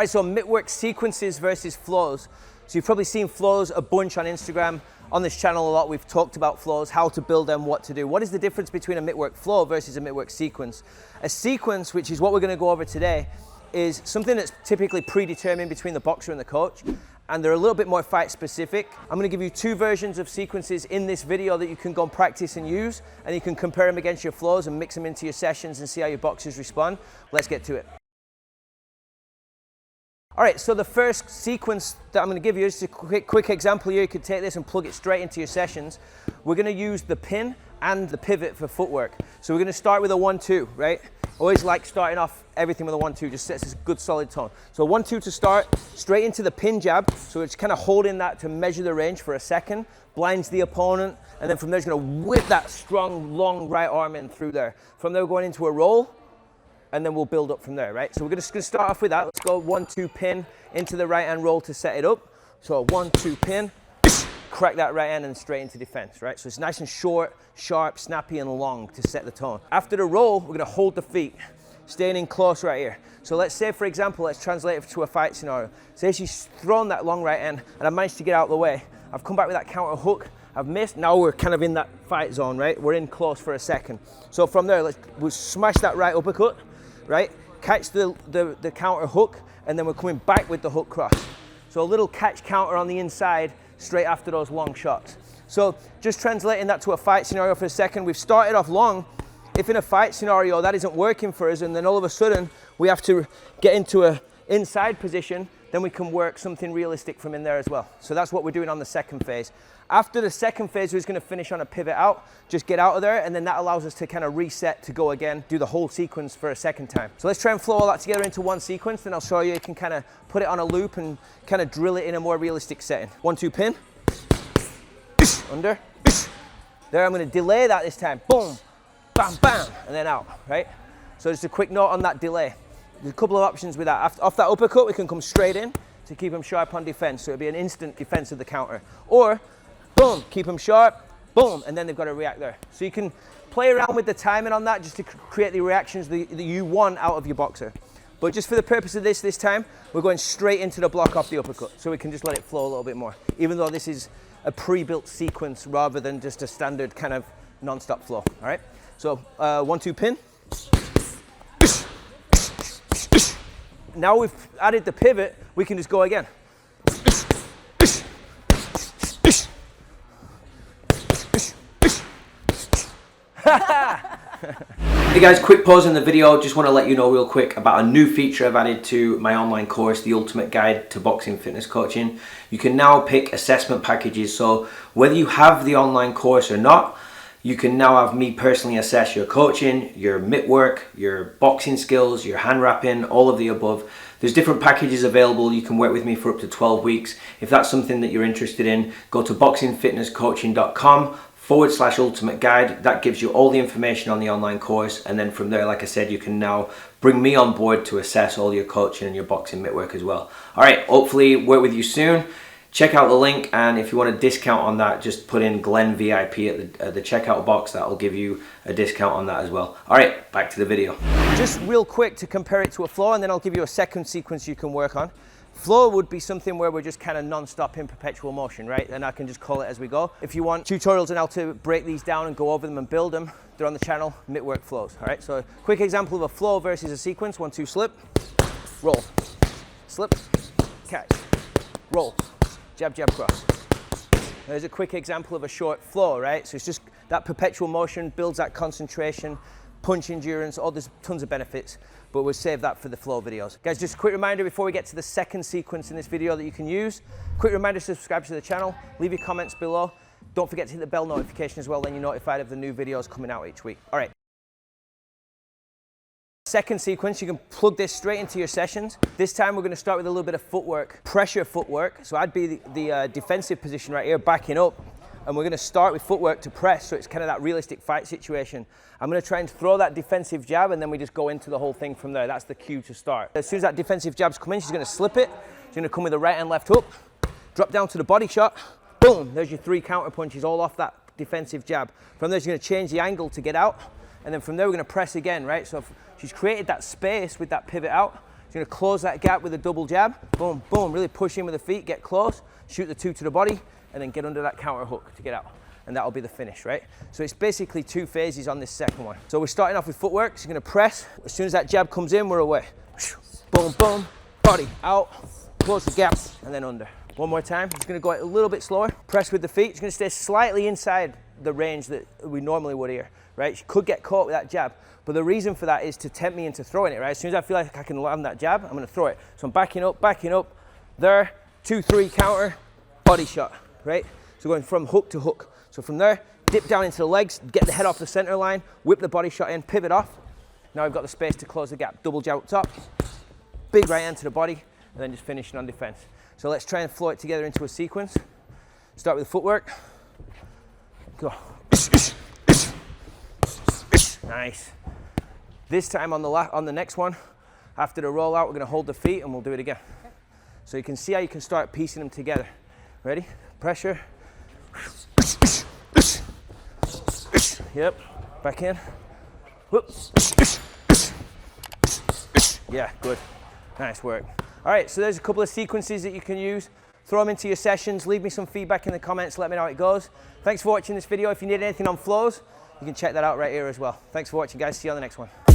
All right, so Mittwork sequences versus flows. So you've probably seen flows a bunch on Instagram. On this channel a lot, we've talked about flows, how to build them, what to do. What is the difference between a Mittwork flow versus a Mittwork sequence? A sequence, which is what we're gonna go over today, is something that's typically predetermined between the boxer and the coach, and they're a little bit more fight specific. I'm gonna give you two versions of sequences in this video that you can go and practice and use, and you can compare them against your flows and mix them into your sessions and see how your boxers respond. Let's get to it. All right, so the first sequence that I'm going to give you is a quick example here. You could take this and plug it straight into your sessions. We're going to use the pin and the pivot for footwork. So we're going to start with a 1-2, right? Always like starting off everything with a 1-2, just sets a good solid tone. So 1-2 to start, straight into the pin jab. So it's kind of holding that to measure the range for a second, blinds the opponent, and then from there it's going to whip that strong, long right arm in through there. From there we're going into a roll, and then we'll build up from there, right? So we're just gonna start off with that. Let's go 1-2 pin into the right hand roll to set it up. So 1-2 pin, crack that right hand and straight into defense, right? So it's nice and short, sharp, snappy, and long to set the tone. After the roll, we're gonna hold the feet, staying in close right here. So let's say, for example, let's translate it to a fight scenario. Say she's thrown that long right hand and I managed to get out of the way. I've come back with that counter hook, I've missed, now we're kind of in that fight zone, right? We're in close for a second. So from there, we'll smash that right uppercut, right? Catch the counter hook, and then we're coming back with the hook cross. So a little catch counter on the inside straight after those long shots. So just translating that to a fight scenario for a second, we've started off long. If in a fight scenario that isn't working for us and then all of a sudden we have to get into a inside position, then we can work something realistic from in there as well. So that's what we're doing on the second phase. After the second phase, we're just gonna finish on a pivot out, just get out of there, and then that allows us to kind of reset to go again, do the whole sequence for a second time. So let's try and flow all that together into one sequence, then I'll show you can kind of put it on a loop and kind of drill it in a more realistic setting. 1-2 pin, under, there I'm gonna delay that this time, boom, bam, bam, and then out, right? So just a quick note on that delay. There's a couple of options with that. Off that uppercut, we can come straight in to keep them sharp on defense. So it'll be an instant defense of the counter. Or, boom, keep them sharp, boom, and then they've got to react there. So you can play around with the timing on that just to create the reactions that you want out of your boxer. But just for the purpose of this time, we're going straight into the block off the uppercut. So we can just let it flow a little bit more, even though this is a pre-built sequence rather than just a standard kind of non-stop flow, all right? So 1-2 pin. Now we've added the pivot, we can just go again. Hey guys, quick pause in the video. Just want to let you know real quick about a new feature I've added to my online course, the Ultimate Guide to Boxing Fitness Coaching. You can now pick assessment packages. So whether you have the online course or not, you can now have me personally assess your coaching, your mitt work, your boxing skills, your hand wrapping, all of the above. There's different packages available. You can work with me for up to 12 weeks. If that's something that you're interested in, go to boxingfitnesscoaching.com/ultimate guide. That gives you all the information on the online course. And then from there, like I said, you can now bring me on board to assess all your coaching and your boxing mitt work as well. All right, hopefully work with you soon. Check out the link, and if you want a discount on that, just put in Glenn VIP at the checkout box. That will give you a discount on that as well. All right, back to the video. Just real quick to compare it to a flow, and then I'll give you a second sequence you can work on. Flow would be something where we're just kind of non-stop in perpetual motion, right? And I can just call it as we go. If you want tutorials on how to break these down and go over them and build them, they're on the channel, Mittwork Flows, all right? So a quick example of a flow versus a sequence: 1-2 slip, roll, slip, catch, roll, jab, jab, cross. There's a quick example of a short flow, right? So it's just that perpetual motion builds that concentration, punch endurance, there's tons of benefits, but we'll save that for the flow videos. Guys, just a quick reminder before we get to the second sequence in this video that you can use. Quick reminder to subscribe to the channel, leave your comments below. Don't forget to hit the bell notification as well, then you're notified of the new videos coming out each week. All right. Second sequence, you can plug this straight into your sessions. This time we're going to start with a little bit of footwork, pressure footwork. So I'd be the defensive position right here, backing up. And we're going to start with footwork to press, so it's kind of that realistic fight situation. I'm going to try and throw that defensive jab, and then we just go into the whole thing from there. That's the cue to start. As soon as that defensive jab's come in, she's going to slip it. She's going to come with the right and left hook, drop down to the body shot. Boom, there's your 3 counter punches all off that defensive jab. From there, she's going to change the angle to get out. And then from there, we're going to press again, right? So if she's created that space with that pivot out. you're gonna close that gap with a double jab. Boom, boom, really push in with the feet, get close, shoot the 2 to the body, and then get under that counter hook to get out. And that'll be the finish, right? So it's basically 2 phases on this second one. So we're starting off with footwork. So you're gonna press. As soon as that jab comes in, we're away. Boom, boom, body out, close the gap, and then under. One more time. It's gonna go a little bit slower. Press with the feet. It's gonna stay slightly inside the range that we normally would here, right? You could get caught with that jab, but the reason for that is to tempt me into throwing it, right? As soon as I feel like I can land that jab, I'm gonna throw it. So I'm backing up, there, 2, 3, counter, body shot, right? So going from hook to hook. So from there, dip down into the legs, get the head off the center line, whip the body shot in, pivot off. Now I've got the space to close the gap. Double jab up top, big right hand to the body, and then just finishing on defense. So let's try and flow it together into a sequence. Start with footwork. Go. Nice. This time on the next one, after the rollout, we're gonna hold the feet and we'll do it again. So you can see how you can start piecing them together. Ready? Pressure. Yep. Back in. Whoop. Yeah, good. Nice work. All right, so there's a couple of sequences that you can use. Throw them into your sessions. Leave me some feedback in the comments. Let me know how it goes. Thanks for watching this video. If you need anything on flows, you can check that out right here as well. Thanks for watching, guys. See you on the next one.